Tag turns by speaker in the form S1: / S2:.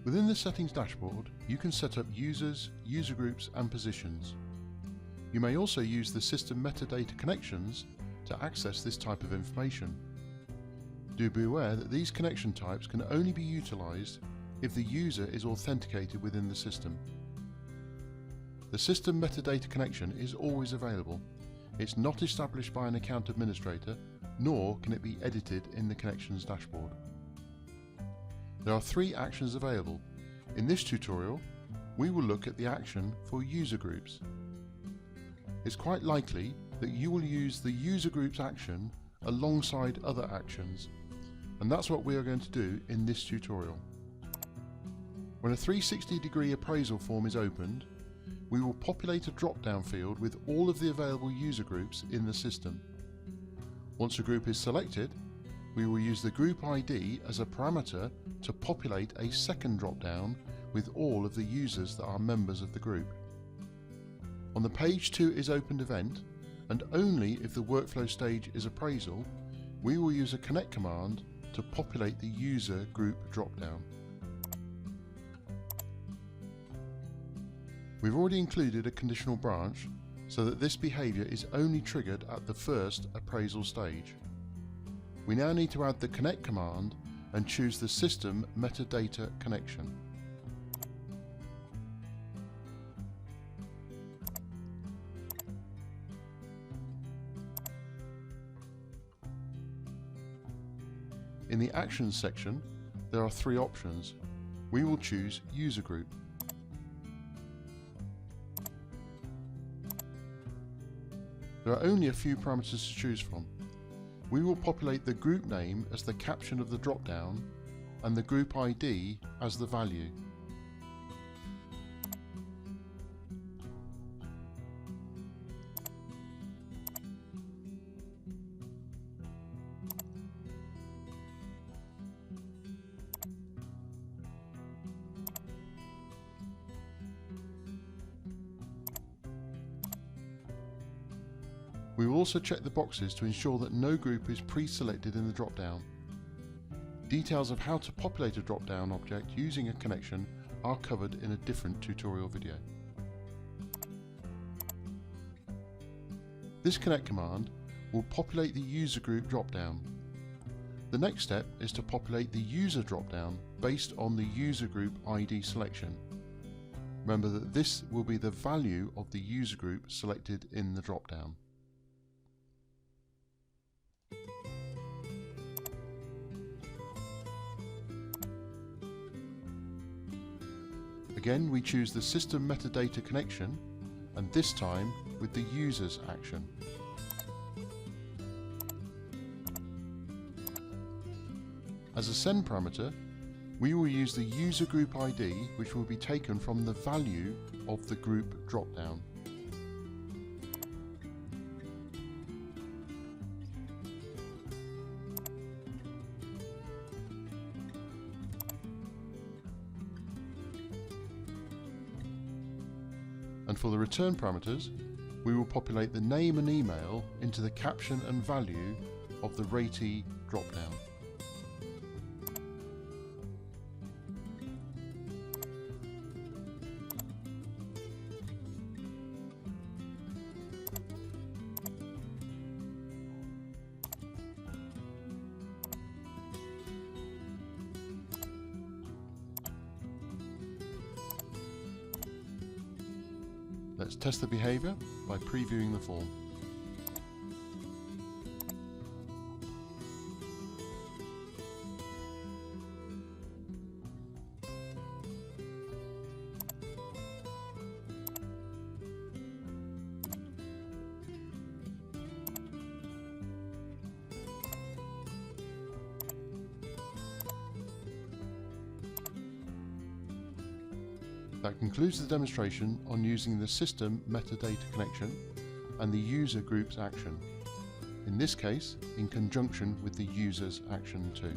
S1: Within the Settings dashboard, you can set up users, user groups and positions. You may also use the system metadata connections to access this type of information. Do be aware that these connection types can only be utilized if the user is authenticated within the system. The system metadata connection is always available. It's not established by an account administrator, nor can it be edited in the Connections dashboard. There are 3 actions available. In this tutorial, we will look at the action for user groups. It's quite likely that you will use the user groups action alongside other actions, and that's what we are going to do in this tutorial. When a 360-degree appraisal form is opened, we will populate a drop-down field with all of the available user groups in the system. Once a group is selected, we will use the group ID as a parameter to populate a second drop-down with all of the users that are members of the group. On the Page 2 is opened event, and only if the workflow stage is appraisal, we will use a connect command to populate the user group drop-down. We've already included a conditional branch so that this behaviour is only triggered at the first appraisal stage. We now need to add the connect command and choose the system metadata connection. In the Actions section, there are 3 options. We will choose User Group. There are only a few parameters to choose from. We will populate the group name as the caption of the drop-down and the group ID as the value. We will also check the boxes to ensure that no group is pre-selected in the drop-down. Details of how to populate a drop-down object using a connection are covered in a different tutorial video. This connect command will populate the user group drop-down. The next step is to populate the user drop-down based on the user group ID selection. Remember that this will be the value of the user group selected in the drop-down. Again, we choose the system metadata connection, and this time with the users action. As a send parameter, we will use the user group ID, which will be taken from the value of the group dropdown. And for the return parameters, we will populate the name and email into the caption and value of the ratee dropdown. Let's test the behaviour by previewing the form. That concludes the demonstration on using the system metadata connection and the user groups action, in this case in conjunction with the users action too.